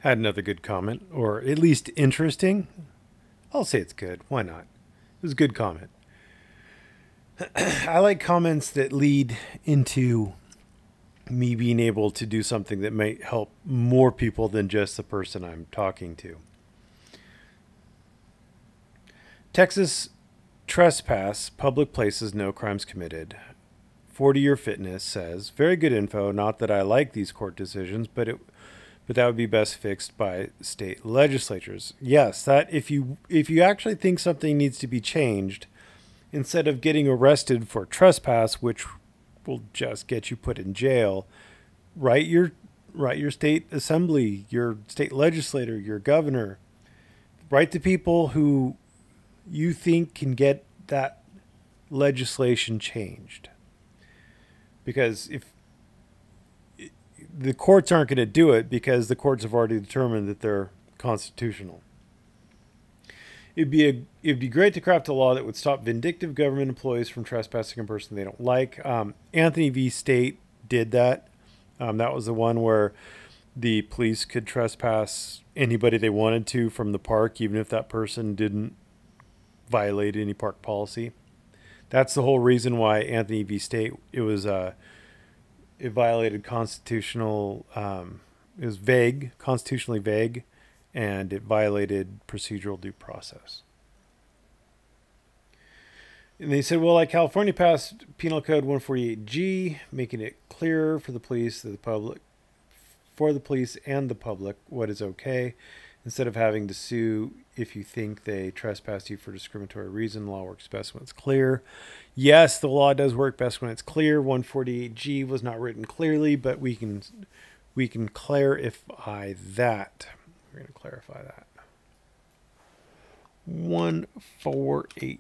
had another good comment, or at least interesting. I'll say it's good. Why not? It was a good comment. I like comments that lead into me being able to do something that might help more people than just the person I'm talking to. Texas trespass, public places, no crimes committed. 40-year fitness says, very good info. Not that I like these court decisions, but that would be best fixed by state legislatures. Yes, that if you actually think something needs to be changed, instead of getting arrested for trespass, which will just get you put in jail, write your state assembly, your state legislator, your governor, write to people who you think can get that legislation changed. Because if the courts aren't going to do it, because the courts have already determined that they're constitutional. It'd be great to craft a law that would stop vindictive government employees from trespassing a person they don't like. Anthony v. State did that. That was the one where the police could trespass anybody they wanted to from the park, even if that person didn't violate any park policy. That's the whole reason why Anthony v. State, it violated constitutional, it was vague, constitutionally vague, and it violated procedural due process. And they said, well, like California passed Penal Code 148G, making it clearer for the police, and the public what is okay, instead of having to sue if you think they trespassed you for discriminatory reason. The law works best when it's clear. Yes, the law does work best when it's clear. 148G was not written clearly, but we can clarify that. We're going to clarify that. 148.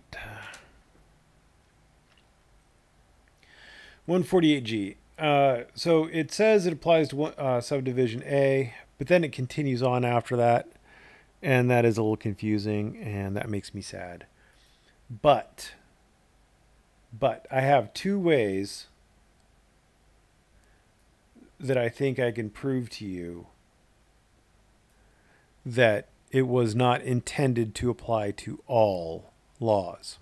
148G. So it says it applies to subdivision A, but then it continues on after that, and that is a little confusing, and that makes me sad. But I have two ways that I think I can prove to you that it was not intended to apply to all laws.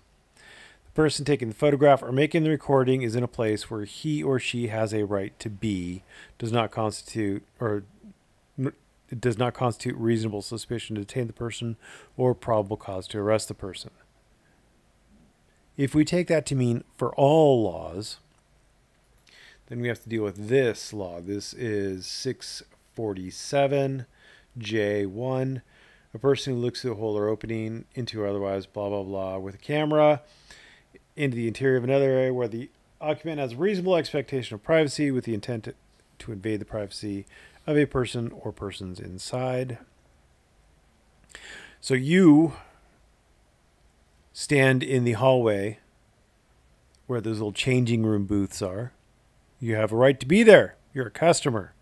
The person taking the photograph or making the recording is in a place where he or she has a right to be, does not constitute reasonable suspicion to detain the person or probable cause to arrest the person. If we take that to mean for all laws, then we have to deal with this law. This is 647 J1. A person who looks through a hole or opening into or otherwise blah blah blah with a camera into the interior of another area where the occupant has a reasonable expectation of privacy with the intent to invade the privacy of a person or persons inside. So you stand in the hallway where those little changing room booths are. You have a right to be there. You're a customer.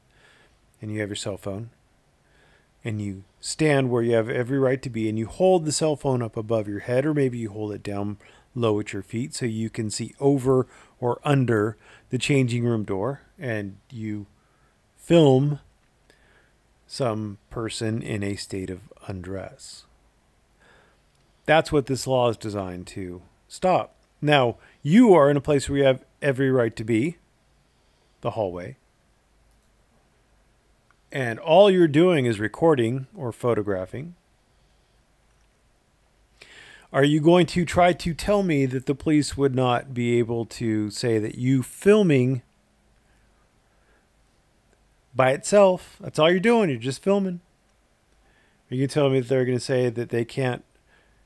And you have your cell phone. And you stand where you have every right to be, and you hold the cell phone up above your head, or maybe you hold it down low at your feet so you can see over or under the changing room door, and you film some person in a state of undress. That's what this law is designed to stop. Now, you are in a place where you have every right to be, the hallway. And all you're doing is recording or photographing. Are you going to try to tell me that the police would not be able to say that you filming by itself, that's all you're doing, you're just filming? Are you going to tell me that they're going to say that they can't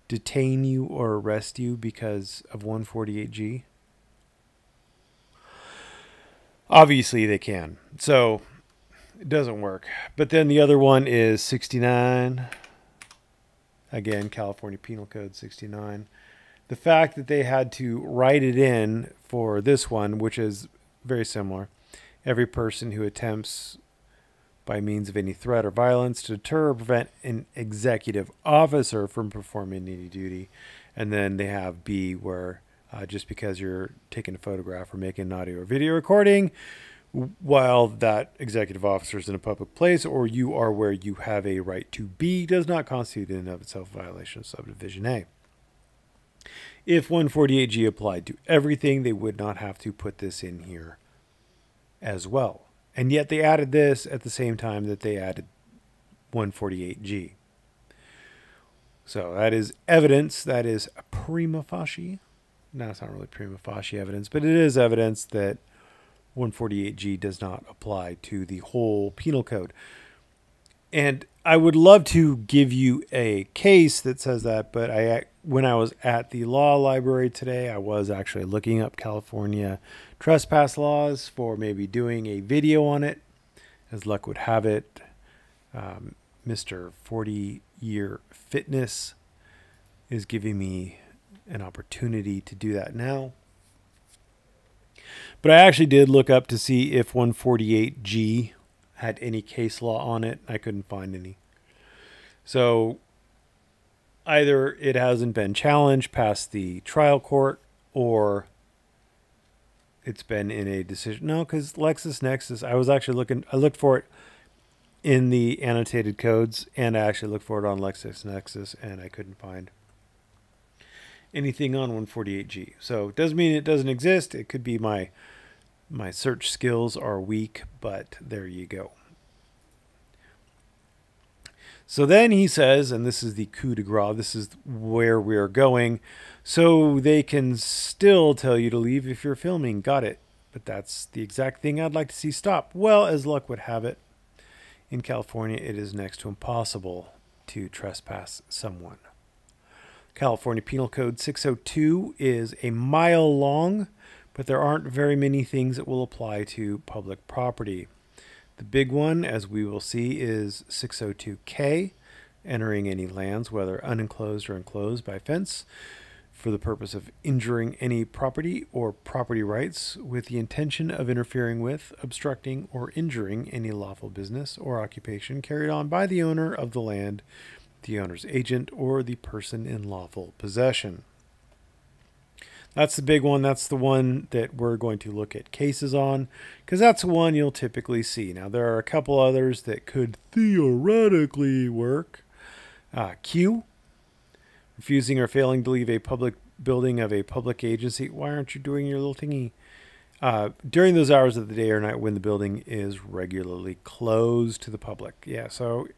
detain you or arrest you because of 148G? Obviously they can. So it doesn't work. But then the other one is 69. Again, California Penal Code 69. The fact that they had to write it in for this one, which is very similar. Every person who attempts by means of any threat or violence to deter or prevent an executive officer from performing any duty. And then they have B, where just because you're taking a photograph or making an audio or video recording, while that executive officer is in a public place or you are where you have a right to be, does not constitute in and of itself a violation of subdivision A. If 148G applied to everything, they would not have to put this in here as well. And yet they added this at the same time that they added 148G. So that is evidence, that is prima facie. No, it's not really prima facie evidence, but it is evidence that 148G does not apply to the whole penal code. And I would love to give you a case that says that, but when I was at the law library today, I was actually looking up California trespass laws for maybe doing a video on it. As luck would have it, Mr. 40-year fitness is giving me an opportunity to do that now. But I actually did look up to see if 148G had any case law on it. I couldn't find any. So either it hasn't been challenged past the trial court or it's been in a decision. No, because LexisNexis, I looked for it in the annotated codes and I actually looked for it on LexisNexis and I couldn't find anything on 148G. So it doesn't mean it doesn't exist. It could be my search skills are weak, but there you go. So then he says, and this is the coup de grace, this is where we're going. So they can still tell you to leave if you're filming. Got it. But that's the exact thing I'd like to see stop. Well, as luck would have it, in California, it is next to impossible to trespass someone. California Penal Code 602 is a mile long, but there aren't very many things that will apply to public property. The big one, as we will see, is 602K, entering any lands, whether unenclosed or enclosed by fence, for the purpose of injuring any property or property rights with the intention of interfering with, obstructing, or injuring any lawful business or occupation carried on by the owner of the land, the owner's agent, or the person in lawful possession. That's the big one. That's the one that we're going to look at cases on, because that's the one you'll typically see. Now, there are a couple others that could theoretically work. Q, refusing or failing to leave a public building of a public agency. Why aren't you doing your little thingy? During those hours of the day or night when the building is regularly closed to the public. Yeah, so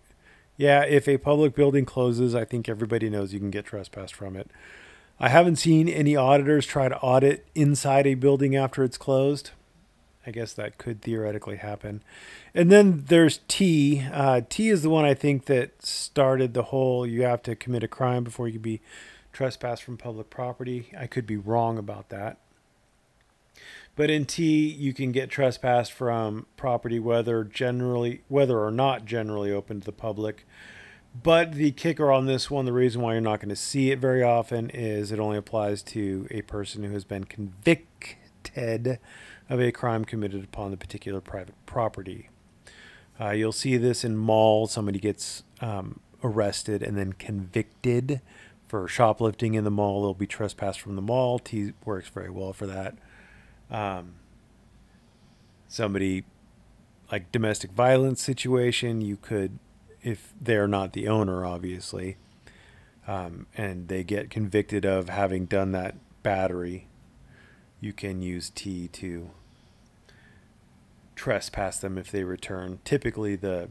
yeah, if a public building closes, I think everybody knows you can get trespassed from it. I haven't seen any auditors try to audit inside a building after it's closed. I guess that could theoretically happen. And then there's T. T is the one I think that started the whole you have to commit a crime before you can be trespassed from public property. I could be wrong about that. But in T, you can get trespassed from property whether or not generally open to the public. But the kicker on this one, the reason why you're not going to see it very often is it only applies to a person who has been convicted of a crime committed upon the particular private property. You'll see this in malls. Somebody gets arrested and then convicted for shoplifting in the mall. They'll be trespassed from the mall. T works very well for that. Somebody like domestic violence situation, you could, if they're not the owner, obviously, and they get convicted of having done that battery, you can use T to trespass them if they return. Typically, the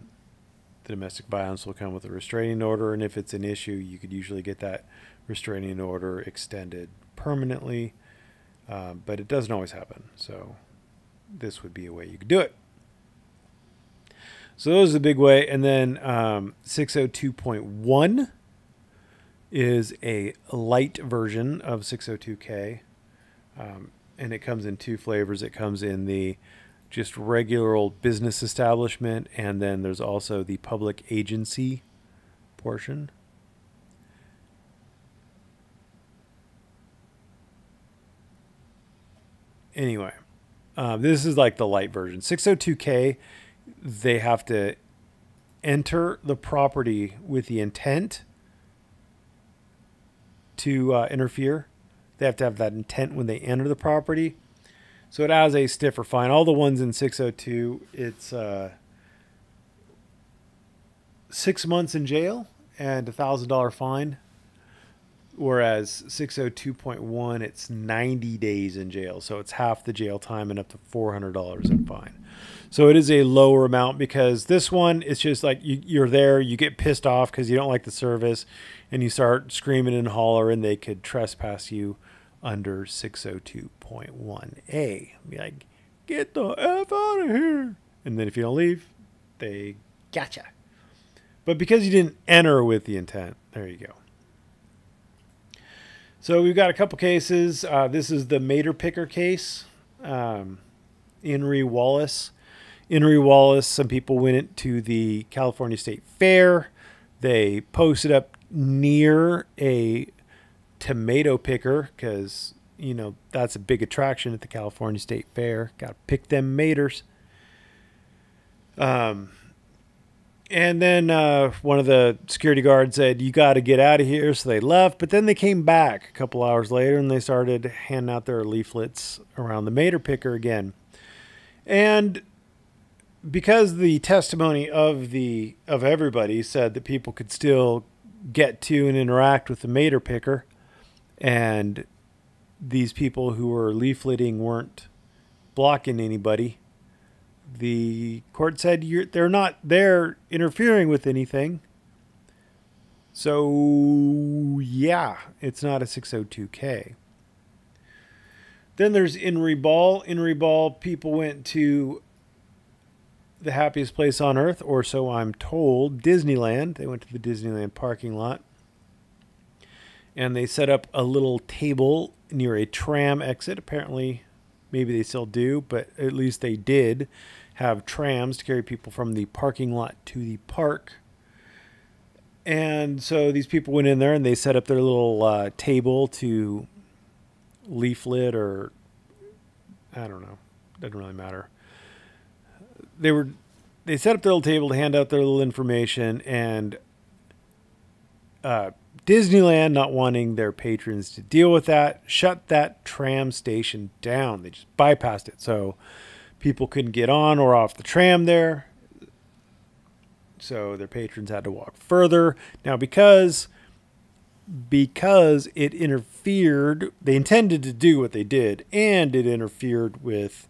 domestic violence will come with a restraining order, and if it's an issue, you could usually get that restraining order extended permanently, but it doesn't always happen. So this would be a way you could do it. So those are the big way. And then 602.1 is a light version of 602K. And it comes in two flavors. It comes in the just regular old business establishment, and then there's also the public agency portion. Anyway, this is like the light version. 602K, they have to enter the property with the intent to interfere. They have to have that intent when they enter the property. So it has a stiffer fine. All the ones in 602, it's 6 months in jail and $1,000 fine. Whereas 602.1, it's 90 days in jail. So it's half the jail time and up to $400 in fine. So it is a lower amount, because this one, it's just like you're there, you get pissed off because you don't like the service, and you start screaming and hollering, they could trespass you under 602.1A. Be like, get the F out of here. And then if you don't leave, they gotcha. But because you didn't enter with the intent, there you go. So we've got a couple cases. This is the Mater Picker case. Henry Wallace. Henry Wallace, some people went to the California State Fair. They posted up near a tomato picker because, you know, that's a big attraction at the California State Fair. Got to pick them maters. And then one of the security guards said, you got to get out of here. So they left. But then they came back a couple hours later and they started handing out their leaflets around the Mater Picker again. And because the testimony of everybody said that people could still get to and interact with the Mater Picker, and these people who were leafleting weren't blocking anybody, the court said they're not there interfering with anything. So, yeah, it's not a 602K. Then there's Inri Ball. Inri Ball, people went to the happiest place on earth, or so I'm told, Disneyland. They went to the Disneyland parking lot. And they set up a little table near a tram exit. Apparently, maybe they still do, but at least they did have trams to carry people from the parking lot to the park. And so these people went in there and they set up their little table to leaflet, or I don't know, doesn't really matter. They set up their little table to hand out their little information, and Disneyland, not wanting their patrons to deal with that, shut that tram station down. They just bypassed it, so people couldn't get on or off the tram there. So their patrons had to walk further. Now, because it interfered, they intended to do what they did, and it interfered with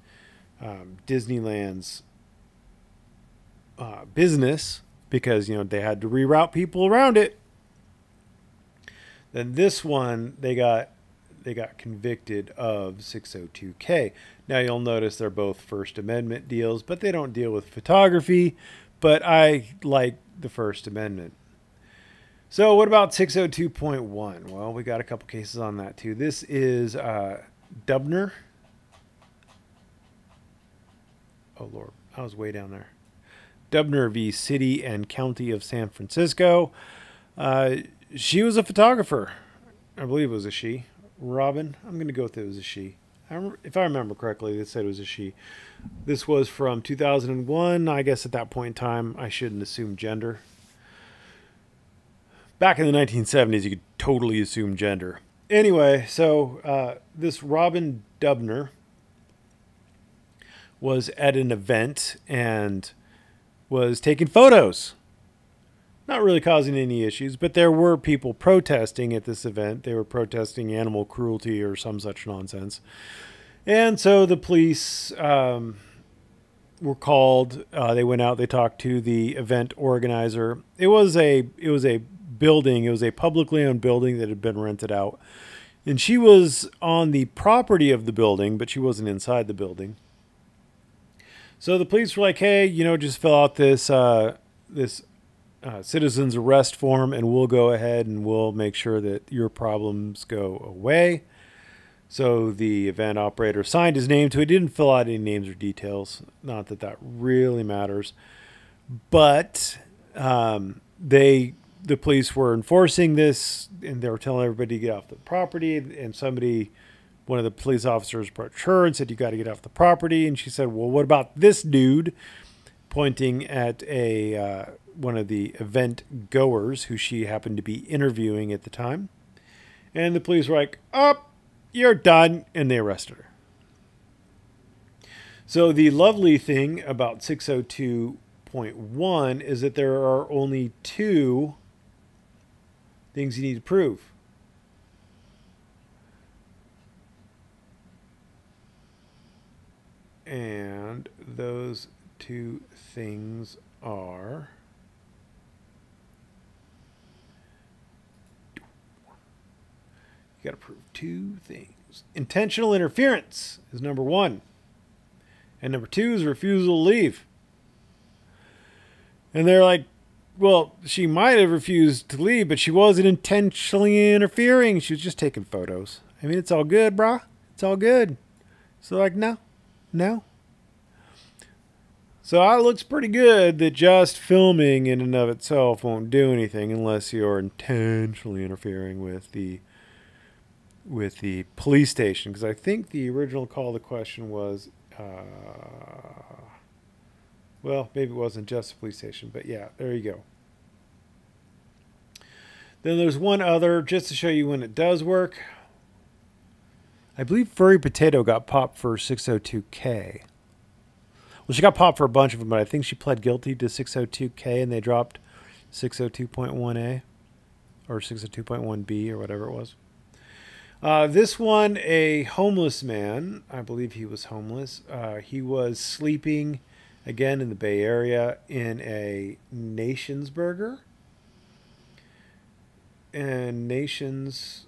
Disneyland's business, because, you know, they had to reroute people around it. Then this one, they got convicted of 602K. Now you'll notice they're both First Amendment deals, but they don't deal with photography. But I like the First Amendment. So what about 602.1? Well, we got a couple cases on that too. This is Dubner. Oh Lord, I was way down there. Dubner v. City and County of San Francisco. She was a photographer. I believe it was a she. Robin. I'm going to go with it was a she. If I remember correctly, they said it was a she. This was from 2001. I guess at that point in time, I shouldn't assume gender. Back in the 1970s, you could totally assume gender. Anyway, so this Robin Dubner was at an event and was taking photos. Not really causing any issues, but there were people protesting at this event. They were protesting animal cruelty or some such nonsense. And so the police were called. They went out. They talked to the event organizer. It was a building. It was a publicly owned building that had been rented out. And she was on the property of the building, but she wasn't inside the building. So the police were like, hey, you know, just fill out this citizen's arrest form, and we'll go ahead and we'll make sure that your problems go away. So the event operator signed his name to it. Didn't fill out any names or details. Not that that really matters. But the police were enforcing this, and they were telling everybody to get off the property. And one of the police officers approached her and said, you got to get off the property. And she said, well, what about this dude? Pointing at one of the event goers who she happened to be interviewing at the time. And the police were like, oh, you're done. And they arrested her. So the lovely thing about 602.1 is that there are only two things you need to prove. And those two things are you got to prove two things. Intentional interference is number one. And number two is refusal to leave. And they're like, well, she might have refused to leave, but she wasn't intentionally interfering. She was just taking photos. I mean, it's all good, brah. It's all good. So like, no. So it looks pretty good that just filming in and of itself won't do anything unless you're intentionally interfering with the police station. Because I think the original call to question was, well, maybe it wasn't just a police station, but yeah, there you go. Then there's one other, just to show you when it does work. I believe Furry Potato got popped for 602K. Well, she got popped for a bunch of them, but I think she pled guilty to 602K and they dropped 602.1A or 602.1B or whatever it was. This one, a homeless man, I believe he was homeless. He was sleeping, again, in the Bay Area in a Nation's Burger. And Nation's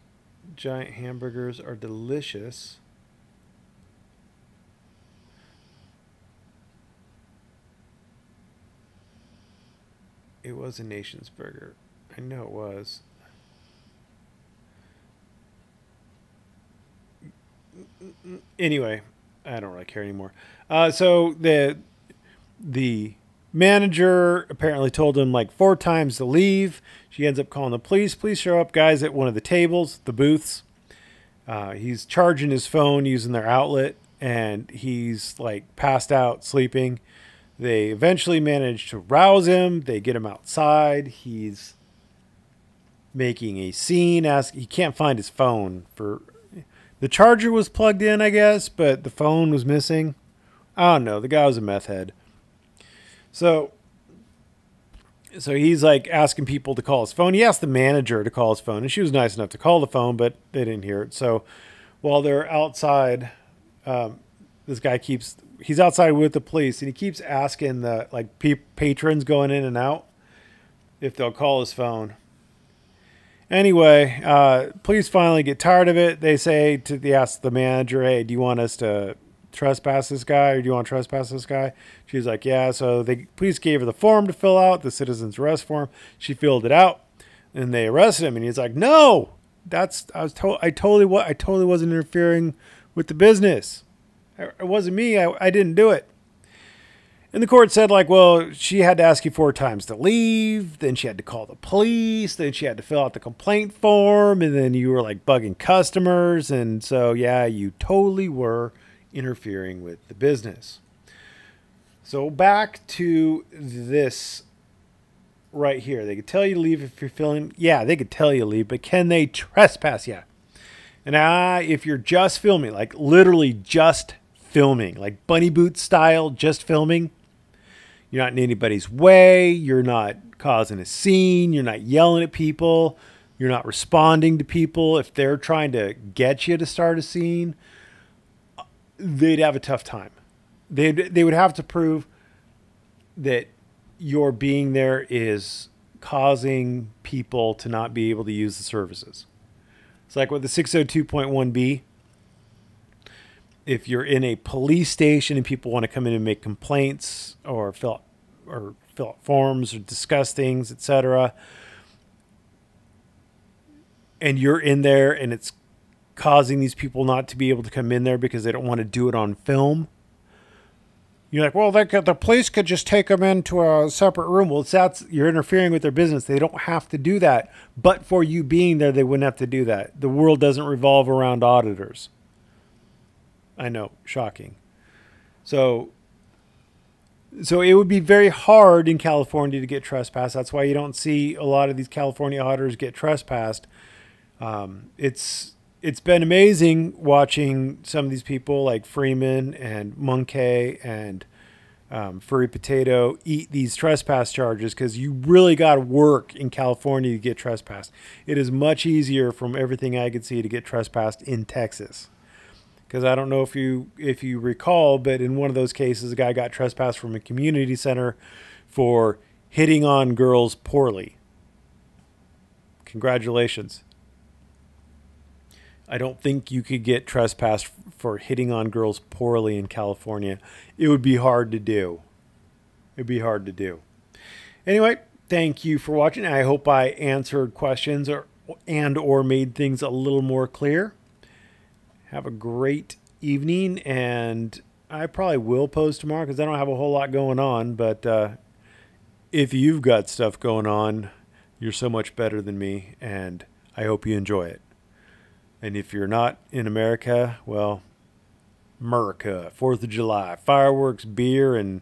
giant hamburgers are delicious. It was a Nation's Burger. I know it was. Anyway, I don't really care anymore. So the manager apparently told him like 4 times to leave. She ends up calling the police. Police show up, guys at one of the tables, the booths. He's charging his phone using their outlet, and he's like passed out, sleeping. They eventually manage to rouse him. They get him outside. He's making a scene. He can't find his phone. The charger was plugged in, I guess, but the phone was missing. I don't know. The guy was a meth head. So he's like asking people to call his phone. He asked the manager to call his phone, and she was nice enough to call the phone, but they didn't hear it. So while they're outside, this guy he's outside with the police, and he keeps asking the patrons going in and out if they'll call his phone. Anyway, police finally get tired of it. They ask the manager, hey, do you want us to trespass this guy, or do you want to trespass this guy? She's like, yeah. So police gave her the form to fill out, the citizen's arrest form. She filled it out, and they arrested him. And he's like, no, I totally wasn't interfering with the business. It wasn't me. I didn't do it. And the court said, like, well, she had to ask you 4 times to leave. Then she had to call the police. Then she had to fill out the complaint form. And then you were like bugging customers. And so, yeah, you totally were interfering with the business. So back to this right here. They could tell you to leave if you're feeling, yeah, they could tell you to leave, but can they trespass you? And if you're just filming, like literally just filming, like bunny boot style, just filming, you're not in anybody's way, you're not causing a scene, you're not yelling at people, you're not responding to people. If they're trying to get you to start a scene, they'd have a tough time. They would have to prove that your being there is causing people to not be able to use the services. It's like with the 602.1B. If you're in a police station and people want to come in and make complaints or fill out forms or discuss things, etc., and you're in there and it's causing these people not to be able to come in there because they don't want to do it on film, you're like, well, the police could just take them into a separate room. Well, you're interfering with their business. They don't have to do that. But for you being there, they wouldn't have to do that. The world doesn't revolve around auditors. I know, shocking. So it would be very hard in California to get trespassed. That's why you don't see a lot of these California auditors get trespassed. It's it's been amazing watching some of these people like Freeman and Monkey and Furry Potato eat these trespass charges, because you really got to work in California to get trespassed. It is much easier, from everything I could see, to get trespassed in Texas. Because I don't know if you recall, but in one of those cases, a guy got trespassed from a community center for hitting on girls poorly. Congratulations. I don't think you could get trespassed for hitting on girls poorly in California. It would be hard to do. It'd be hard to do. Anyway, thank you for watching. I hope I answered questions or made things a little more clear. Have a great evening, and I probably will post tomorrow because I don't have a whole lot going on, but if you've got stuff going on, you're so much better than me, and I hope you enjoy it. And if you're not in America, well, America, 4th of July, fireworks, beer, and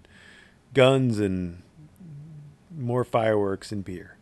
guns, and more fireworks and beer.